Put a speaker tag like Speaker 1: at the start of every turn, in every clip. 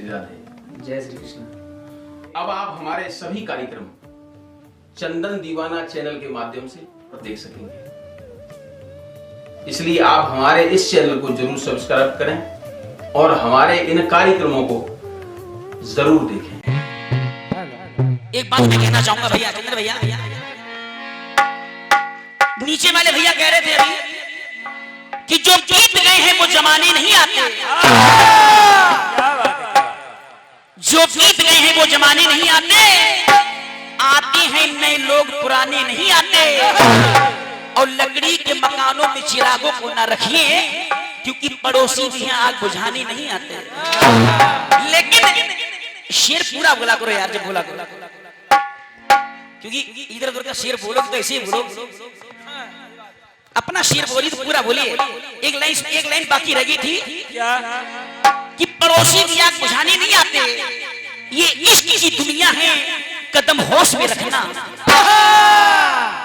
Speaker 1: राधे।
Speaker 2: जय श्री कृष्ण।
Speaker 1: अब आप हमारे सभी कार्यक्रम चंदन दीवाना चैनल के माध्यम से देख सकेंगे, इसलिए आप हमारे इस चैनल को जरूर सब्सक्राइब करें और हमारे इन कार्यक्रमों को जरूर देखें।
Speaker 3: एक बात मैं कहना चाहूंगा भैया, चंद्र भैया, नीचे वाले भैया कह रहे थे अभी कि जो बीत गए हैं वो जमाने नहीं आते, जो बीत गए हैं वो जमाने नहीं आते, आते हैं नए लोग पुराने नहीं आते। और लकड़ी के मकानों में चिरागों को ना रखिए, क्योंकि पड़ोसी भी हैं आग बुझाने नहीं आते। लेकिन शेर पूरा बोला करो यार, जब बोला करो, क्योंकि इधर उधर का शेर बोलोगे तो ऐसे ही बोलो, अपना शेर बोली तो पूरा बोलिए। एक लाइन बाकी रह गई थी कि पड़ोसी भी आग बुझाने नहीं आते, ये इश्क की दुनिया है, कदम होश में रखना।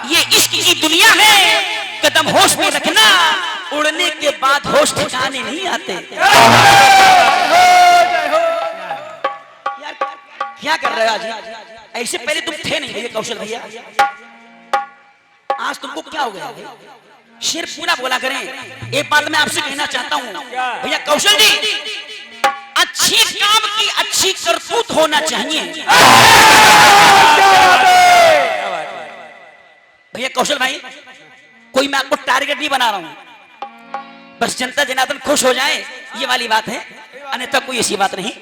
Speaker 3: ये इश्क की दुनिया है, कदम होश में रखना, उड़ने के बाद होश ठिकाने नहीं आते। यार क्या कर रहे हो आज? ऐसे पहले तुम थे नहीं भैया कौशल भैया, आज तुमको क्या हो गया? शेर पूरा बोला करें। एक बात मैं आपसे कहना चाहता हूं भैया कौशल जी, अच्छी काम की अच्छी करतूत होना चाहिए। भैया कौशल भाई, कोई मैं आपको टारगेट नहीं बना रहा हूं, बस जनता जनार्दन खुश हो जाए ये वाली बात है, अन्यथा कोई ऐसी बात नहीं।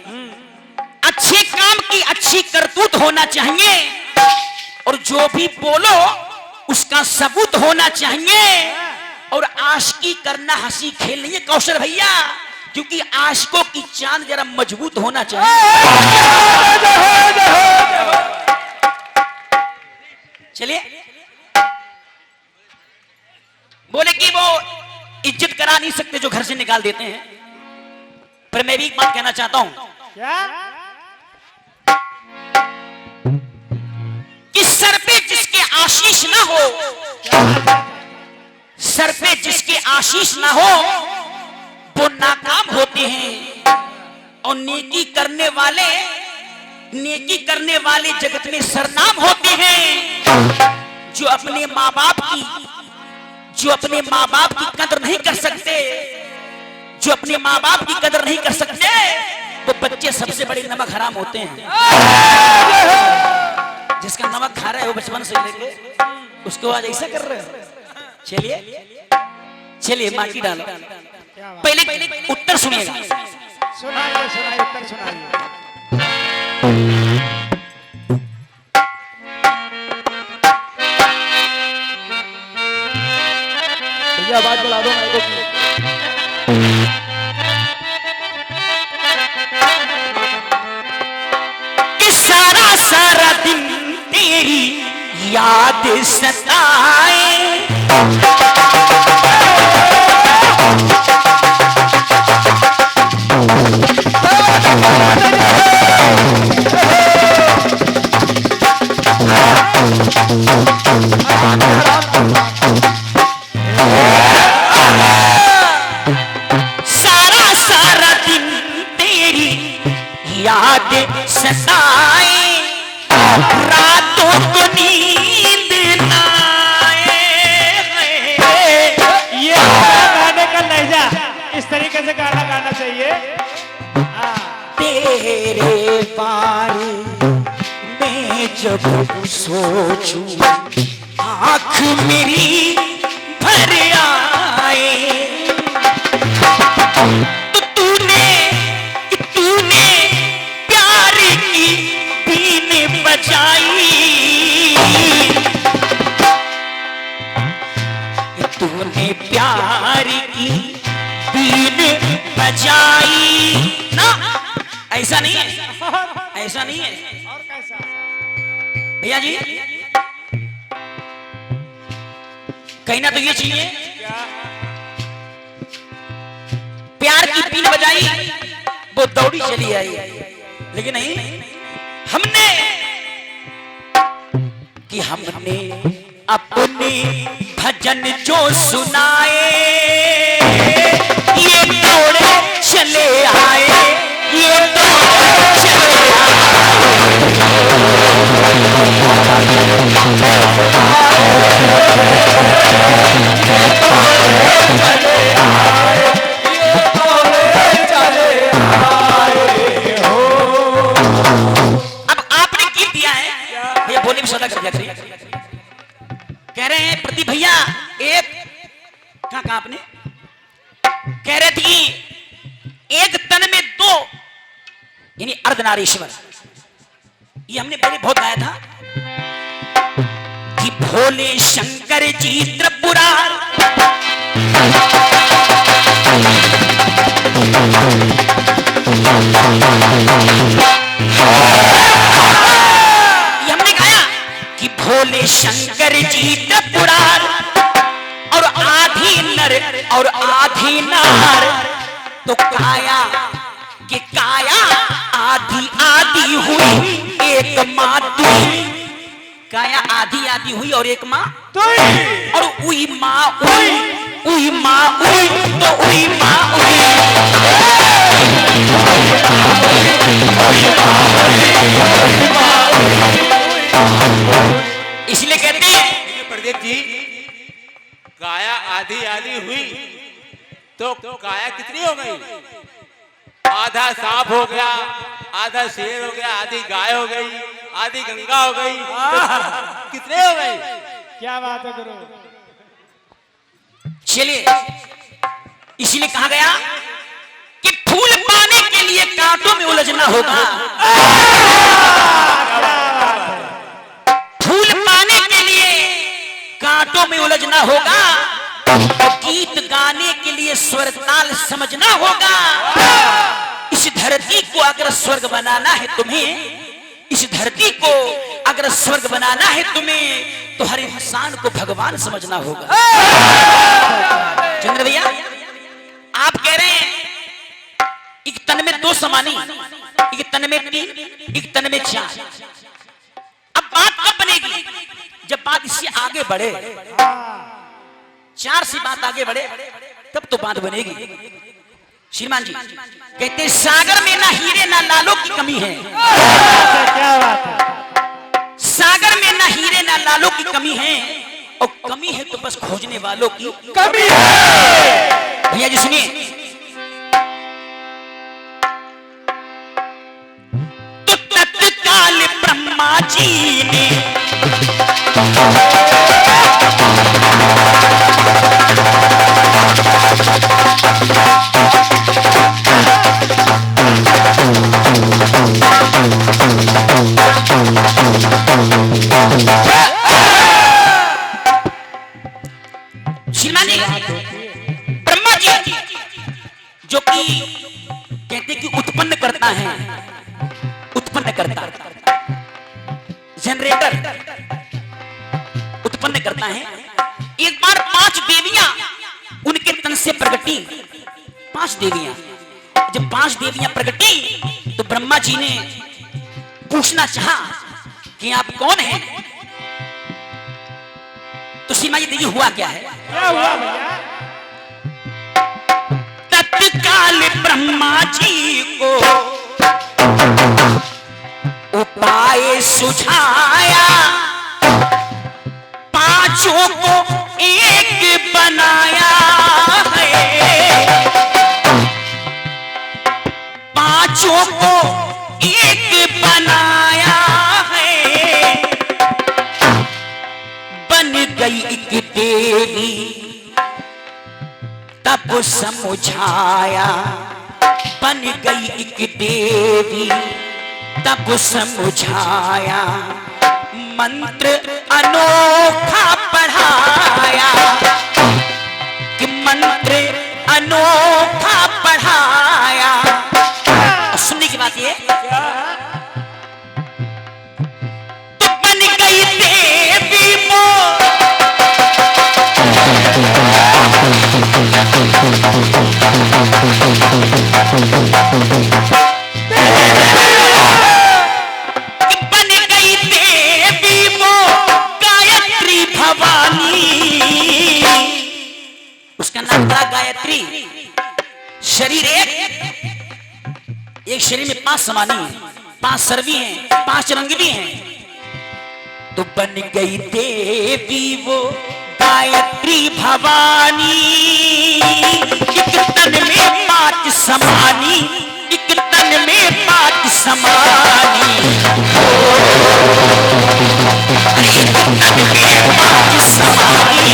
Speaker 3: अच्छे काम की अच्छी करतूत होना चाहिए और जो भी बोलो उसका सबूत होना चाहिए। और आशिकी करना हंसी खेल नहीं है कौशल भैया, क्योंकि आशिकों की चांद जरा मजबूत होना चाहिए। चलिए, बोले कि वो इज्जत करा नहीं सकते जो घर से निकाल देते हैं, पर मैं भी एक बात कहना चाहता हूं कि सर पे जिसके आशीष ना हो, सर पे जिसके आशीष ना हो वो नाकाम होते हैं। और नेकी करने वाले जगत में सरनाम होते हैं। जो अपने माँ बाप की कदर नहीं कर सकते, जो अपने माँ बाप की कदर नहीं कर सकते, वो बच्चे सबसे बड़े नमक हराम होते हैं। जिसका नमक खा रहा है वो बचपन से लेके उसको आज ऐसा कर रहे हो। चलिए माटी डालो। पहले उत्तर सुनिएगा।
Speaker 4: सुनाइए उत्तर सुनाइए। भैया आवाज बढ़ा दो मेरे को।
Speaker 3: सारा दिन तेरी याद सताए, सारा दिन तेरी याद सताए, रातों को नींद ना आए।
Speaker 4: ये गाने का लहजा इस तरीके से गाना गाना चाहिए।
Speaker 3: तेरे बारे में जब सोचूं आँख मेरी भर आए, तो तूने प्यार की बीन बजाई, तूने प्यार की बीन बजाई ना। ऐसा नहीं है, ऐसा नहीं है।
Speaker 4: और कैसा
Speaker 3: भैया जी, कहना तो ये चाहिए प्यार की बीन बजाई, वो दौड़ी चली आई, लेकिन नहीं, हमने अपने भजन जो सुनाए, ये दौड़े चले आए, ये दौड़े आपने की दिया है भैया, बोले भी सौदा कर दिया करिए। कह रहे हैं प्रदीप भैया एक कहा आपने कह रहे थे एक तन में दो यानी अर्धनारीश्वर। ये हमने पहले बहुत गाया था कि भोले शंकर जी त्रिपुरार ये हमने गाया कि भोले शंकर जी त्रिपुरार और आधी नर और आधी नार। तो काया कि काया आधी आधी हुई एक माँ दुई। काया आधी आधी हुई और एक माँ और उई माँ उई माँ उई तो उई माँ उई। इसलिए कहते हैं
Speaker 2: प्रदीप जी, काया आधी आधी हुई तो काया कितनी हो गई? आधा सांप हो गया, आधा शेर हो गया, आधी गाय हो गई, आधी गंगा हो गई, तो कितने हो गई?
Speaker 4: क्या बात है गुरु।
Speaker 3: चलिए इसलिए कहा गया कि फूल पाने के लिए कांटों में उलझना होगा। फूल पाने के लिए कांटों में उलझना होगा। गीत गाने के लिए स्वर ताल समझना होगा। इस धरती को अगर स्वर्ग बनाना है तुम्हें, इस धरती को अगर स्वर्ग बनाना है तुम्हें, तो हर इंसान को भगवान समझना होगा। चंद्र भैया आप कह रहे हैं एक तन में दो समानी, एक तन में तीन, एक तन में चार। अब बात कब बनेगी? जब बात इससे आगे बढ़े, चार से बात आगे बढ़े तब तो बात बनेगी। श्रीमान जी कहते सागर में ना हीरे ना लालों की कमी है।
Speaker 4: क्या बात है।
Speaker 3: सागर में ना हीरे ना लालों की कमी है, और कमी है तो बस खोजने वालों की कमी है। भैया जी सुनिए, तो तत्काल ब्रह्मा जी ने श्रीमान जी ब्रह्मा जी जो कि कहते कि उत्पन्न करता है, उत्पन्न करता जनरेटर उत्पन्न करता है। एक बार 5 देवियां उनके तन से प्रगटी। 5 देवियां, जब 5 देवियां प्रगटी तो ब्रह्मा जी ने पूछना चाहा कि आप कौन हैं? तो सीमा जी देखिए हुआ क्या है।
Speaker 4: क्या हुआ भैया?
Speaker 3: तत्काल ब्रह्मा जी को उपाय सुझाया, 5 को एक बनाया है। 5 को एक बनाया है, बन गई एक देवी तब समझाया। बन गई एक देवी तब समझाया, मंत्र अनोखा पढ़ाया कि मंत्र अनोखा पढ़ाया। सुनने की बात ये तो बन गई देवी मोर बन गई देवी वो गायत्री भवानी। उसका नाम था गायत्री। शरीर एक शरीर में 5 समानी है, 5 सर्वी हैं, 5 रंग भी हैं। तो बन गई देवी वो गायत्री भवानी, एक तन में 5 समानी, एक तन में 5 समानी, एक तन में 5 समानी,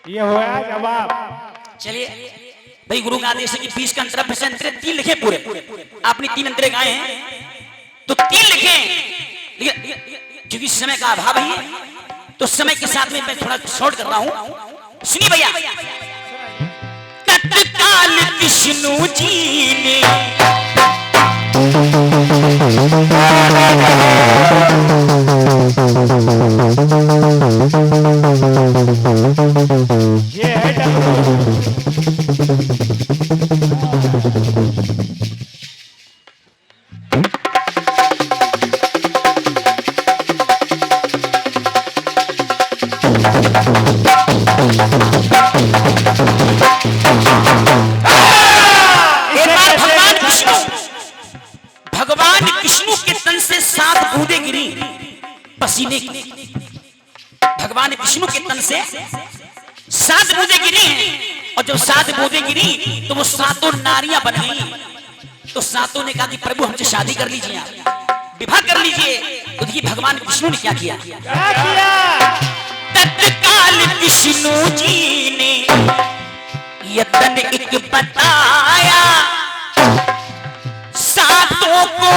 Speaker 4: ये हुआ जवाब।
Speaker 3: चलिए भाई, गुरु का आदेश है कि 20 का अंतरा 3 लिखे पूरे। आपने 3 अंतरे गाए हैं तो 3 लिखे, क्योंकि समय का अभाव है तो समय के साथ में मैं थोड़ा शॉर्ट कर रहा हूं। सुनिए भैया। तत्काल विष्णु जी ने
Speaker 4: ये है डब्लू।
Speaker 3: भगवान विष्णु के तन से 7 बूंदें गिरी पसीने की। भगवान विष्णु के तन से 7 बूंदें गिरी हैं, और जब 7 बूंदें गिरी तो वो 7 नारियां बन गई। तो 7 ने कहा कि प्रभु हमसे शादी कर लीजिए, आप विवाह कर लीजिए। तो देखिए भगवान विष्णु ने क्या किया। तत्काल विष्णु जी ने यतन एक बताया, 7 को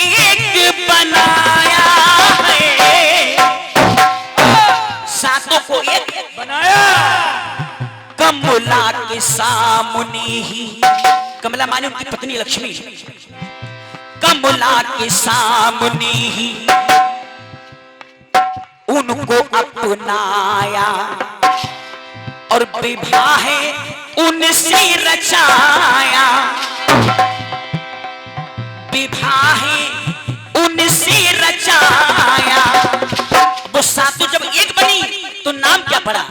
Speaker 3: एक बनाया है, 7 को एक बनाया। कमला के सामने ही, कमला माने उनकी पत्नी लक्ष्मी, कमला के सामने ही उनको अपनाया, और विवाह उनसे रचाया, विवाह उनसे रचाया। वो 7 जब एक बनी तो नाम क्या पड़ा?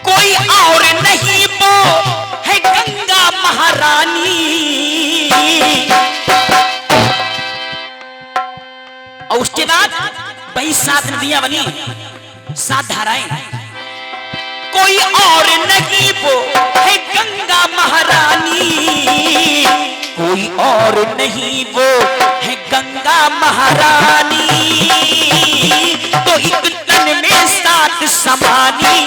Speaker 3: कोई और नहीं वो है गंगा महारानी। और उसके बाद वही 7 नदियां बनी, 7 धाराएं। कोई और नहीं वो है गंगा महारानी, कोई और नहीं वो है गंगा महारानी। तो एक तन में 7 समानी,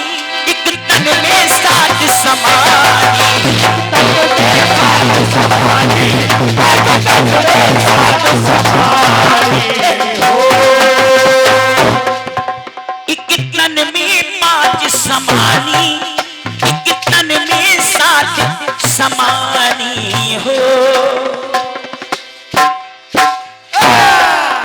Speaker 3: एक तन में 7 समानी,